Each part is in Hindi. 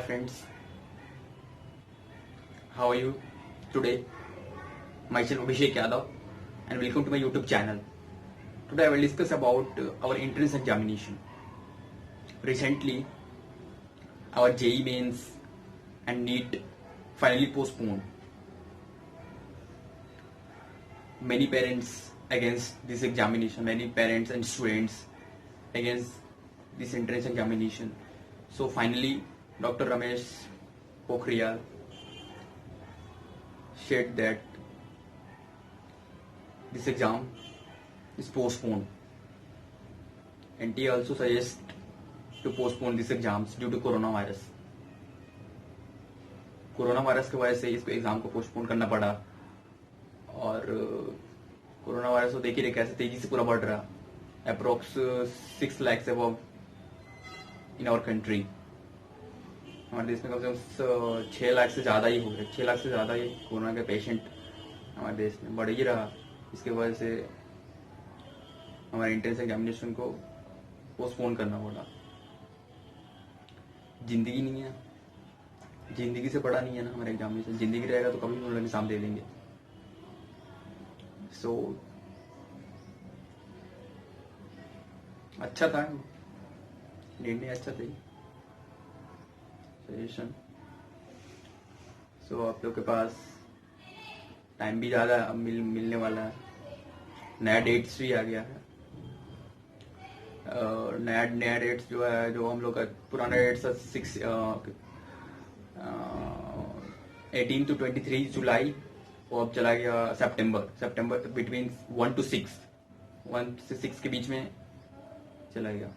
friends, how are you today? Myself Abhishek Yadav and welcome to my YouTube channel. Today I will discuss about our entrance examination. Recently, our JEE mains and NEET finally postponed. Many parents against this examination, many parents and students against this entrance examination. So finally, Dr. Ramesh Pokhriyal said that this exam is postponed, and he also suggests to postpone these exams due to coronavirus. Corona virus की वजह से इसको एग्जाम को पोस्टपोन करना पड़ा, और कोरोना वायरस तो देखिए कैसे तेजी से पूरा बढ़ रहा, approx 6 lakhs above in our country. हमारे देश में कम से कम 6 लाख से ज़्यादा ही हो गए, 6 लाख से ज़्यादा ही कोरोना के पेशेंट हमारे देश में बढ़ ही रहा. इसके वजह से हमारे एंट्रेंस एग्जामिनेशन को पोस्टपोन करना पड़ा. जिंदगी नहीं है, जिंदगी से बड़ा नहीं है ना हमारे एग्जामिनेशन. जिंदगी रहेगा तो कभी भी हम लोग एग्जाम दे देंगे. सो अच्छा था, निर्णय अच्छा था सजेशन. सो आप लोग के पास टाइम भी ज़्यादा अब मिलने वाला है. नया डेट्स भी आ गया है. नया डेट्स जो है, जो हम लोग का पुराना डेट्स 18 to 23 जुलाई, वो अब चला गया सितंबर बिटवीन 1 to 6 के बीच में चला गया.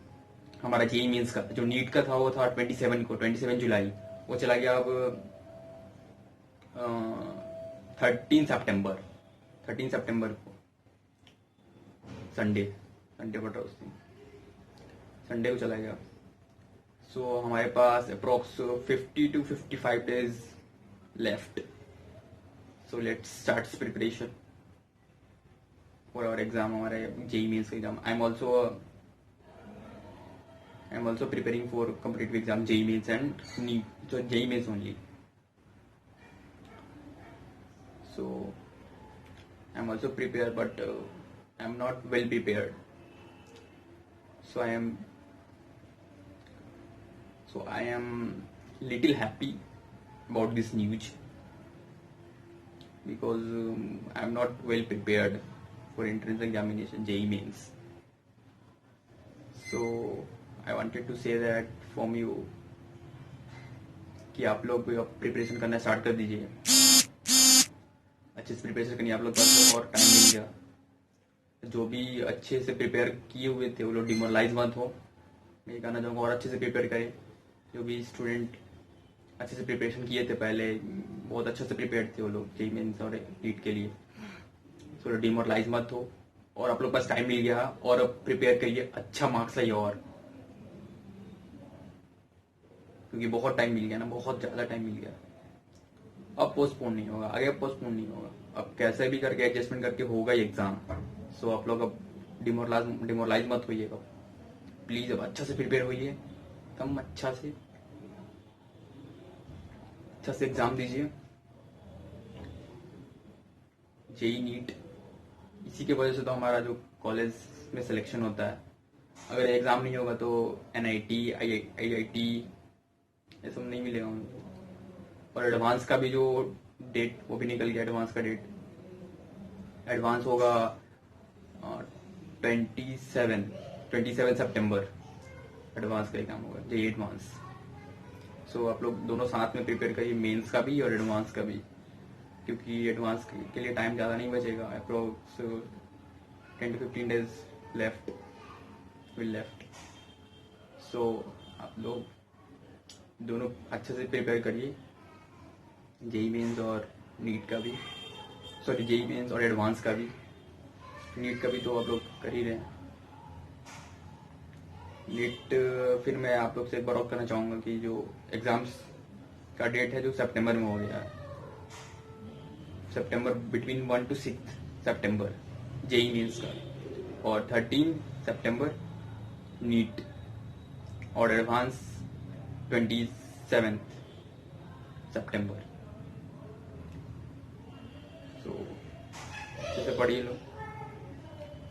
हमारा जेईई मेंस का जो नीट का था वो था 27 जुलाई, वो चला गया अब 13 सितंबर को. संडे पड़ रहा उस दिन, संडे को चला गया. सो हमारे पास approx 50 to 55 days left. So let's start preparation for our exam, हमारे JEE mains exam. I am also preparing for competitive exam JEE mains and NEET. so JEE mains only. So I'm also prepared, but I'm not well prepared. So I am little happy about this news, because I'm not well prepared for entrance examination JEE mains. So I wanted to say that from you कि आप लोग प्रिपरेशन करना स्टार्ट कर दीजिए. अच्छे से प्रिपरेशन करनी, आप लोग पास और टाइम मिल गया. जो भी अच्छे से प्रिपेयर किए हुए थे वो लोग डिमोरलाइज मत हो. मैं ये कहना चाहूँगा और अच्छे से प्रिपेयर करें. जो भी स्टूडेंट अच्छे से प्रिपरेशन किए थे पहले, बहुत अच्छे से प्रिपेयर थे वो लोग जेईई मेंस और नीट के लिए, तो डिमोरलाइज मत हो. और आप लोग पास टाइम मिल गया, और अब प्रिपेयर करिए, अच्छा मार्क्स लाइए. और क्योंकि बहुत टाइम मिल गया ना, बहुत ज़्यादा टाइम मिल गया. अब पोस्टपोन नहीं होगा, आगे पोस्टपोन नहीं होगा. अब कैसे भी करके एडजस्टमेंट करके होगा ये एग्जाम. सो आप लोग अब डिमोरलाइज मत होइएगा प्लीज. अब अच्छा से प्रिपेयर होइए, कम अच्छा से एग्जाम दीजिए. जेईई नीट इसी के वजह से तो हमारा जो कॉलेज में सिलेक्शन होता है. अगर एग्जाम नहीं होगा तो NIT IIT ये सब नहीं मिलेगा उनको. और एडवांस का भी जो डेट वो भी निकल गया. एडवांस का डेट एडवांस होगा 27 सितंबर. एडवांस का एग्जाम होगा जेईई एडवांस. सो आप लोग दोनों साथ में प्रिपेयर करिए, मेंस का भी और एडवांस का भी, क्योंकि एडवांस के लिए टाइम ज़्यादा नहीं बचेगा. Approx 10 to 15 days left. So आप लोग दोनों अच्छे से प्रिपेयर करिए, जेईई मेंस और नीट का भी. सॉरी, जेईई मेंस और एडवांस का भी. नीट का भी तो आप लोग कर ही रहे हैं. नीट फिर मैं आप लोग से एक बार और करना चाहूँगा कि जो एग्ज़ाम्स का डेट है जो सितंबर में हो गया है. सितंबर बिटवीन 1 to 6 सितंबर जेईई मेंस का, और 13 सितंबर नीट, और एडवांस 27 सितंबर। तो अच्छे से पढ़िए लो,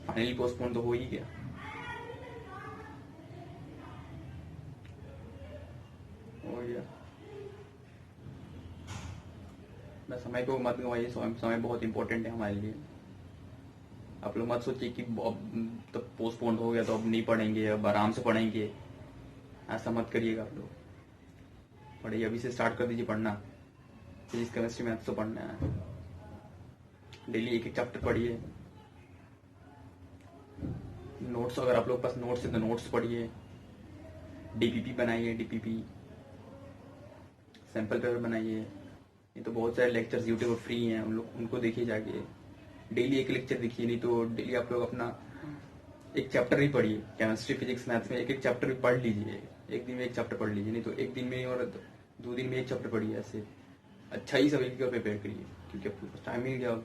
फाइनली पोस्टपोन तो हो ही गया। हो गया, समय को मत गवाइए, समय बहुत इंपॉर्टेंट है हमारे लिए। आप लोग मत सोचिए कि अब तो पोस्टपोन हो गया तो अब नहीं पढ़ेंगे, अब आराम से पढ़ेंगे, ऐसा मत करिएगा। आप लोग पढ़िए, अभी से स्टार्ट कर दीजिए पढ़ना। फिजिक्स केमिस्ट्री मैथ्स तो पढ़ना है, डेली एक एक चैप्टर पढ़िए। नोट्स, अगर आप लोग पास नोट्स है तो नोट्स पढ़िए, डीपीपी बनाइए, डीपीपी सैंपल पेपर बनाइए। ये तो बहुत सारे लेक्चर्स यूट्यूब पर फ्री हैं, उनको देखिए जाके। डेली एक लेक्चर देखिए, नहीं तो डेली आप लोग अपना एक चैप्टर ही पढ़िए। केमिस्ट्री फिजिक्स मैथ्स में एक एक चैप्टर भी पढ़ लीजिए, एक दिन में एक चैप्टर पढ़ लीजिए, नहीं तो एक दिन में और 2 दिन में एक चैप्टर पढ़िए। ऐसे अच्छा ही सब एक प्रिपेयर करिए, क्योंकि आपको पास टाइम मिल गया।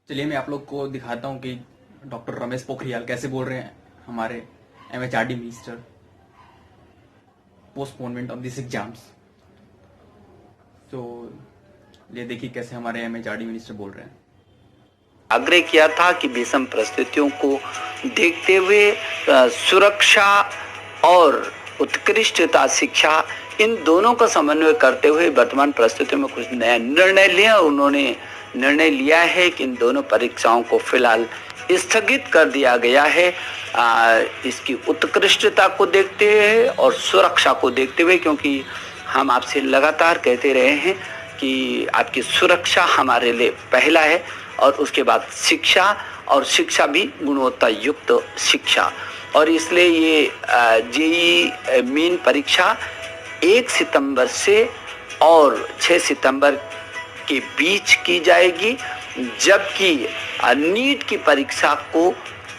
चलिए मैं आप लोग को दिखाता हूँ कि डॉक्टर रमेश पोखरियाल कैसे बोल रहे हैं हमारे MHRD minister, postponement of this exams. तो ये देखिए कैसे हमारे MHRD मिनिस्टर बोल रहे हैं। आग्रह किया था कि विषम परिस्थितियों को देखते हुए सुरक्षा और उत्कृष्टता शिक्षा, इन दोनों का समन्वय करते हुए वर्तमान परिस्थितियों में कुछ नया निर्णय लिया। उन्होंने निर्णय लिया है कि इन दोनों परीक्षाओं को फिलहाल स्थगित कर दिया गया है, इसकी उत्कृष्टता को देखते हुए और सुरक्षा को देखते हुए, क्योंकि हम आपसे लगातार कहते रहे हैं कि आपकी सुरक्षा हमारे लिए पहला है और उसके बाद शिक्षा, और शिक्षा भी गुणवत्ता युक्त शिक्षा। और इसलिए ये जेईई मेन परीक्षा 1 सितंबर से और 6 सितंबर के बीच की जाएगी, जबकि नीट की परीक्षा को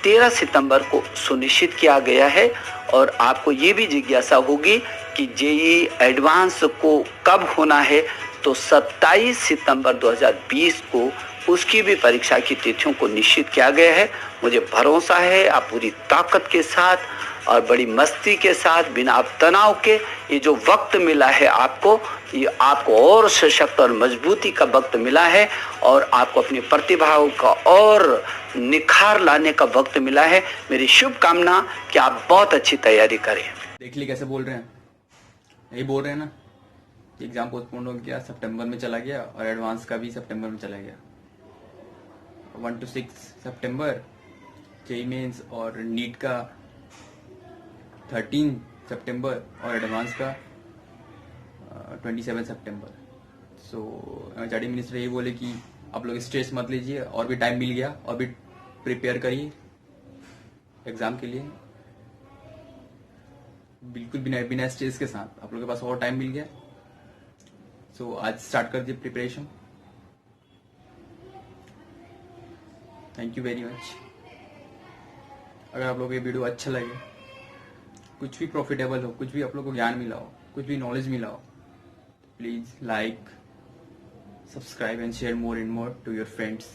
13 सितंबर को सुनिश्चित किया गया है। और आपको ये भी जिज्ञासा होगी कि जेईई एडवांस को कब होना है, तो 27 सितंबर 2020 को उसकी भी परीक्षा की तिथियों को निश्चित किया गया है। मुझे भरोसा है आप पूरी ताकत के साथ और बड़ी मस्ती के साथ, बिना तनाव के, ये जो वक्त मिला है आपको, ये आपको और सशक्त और मजबूती का वक्त मिला है, और आपको अपनी प्रतिभाओं का और निखार लाने का वक्त मिला है। मेरी शुभकामना कि आप बहुत अच्छी तैयारी करें। देख ली कैसे बोल रहे हैं, यही बोल रहे हैं ना, एग्जाम पोस्टपोन हो गया, सितंबर में चला गया, और एडवांस का भी सितंबर में चला गया। 1 to 6 सितंबर जेईई मेंस, और नीट का 13 सितंबर, और एडवांस का 27 सितंबर। सो MHRD मिनिस्टर यही बोले कि आप लोग स्ट्रेस मत लीजिए, और भी टाइम मिल गया, और भी प्रिपेयर करिए एग्जाम के लिए, बिल्कुल बिना स्ट्रेस के साथ। आप लोगों के पास और टाइम मिल गया, सो आज स्टार्ट कर दिए preparation. Thank you very much. अगर आप लोगों को ये वीडियो अच्छा लगे, कुछ भी प्रॉफिटेबल हो, कुछ भी आप लोगों को ज्ञान मिला हो, कुछ भी नॉलेज मिला हो, please like, subscribe and share more and more to your friends.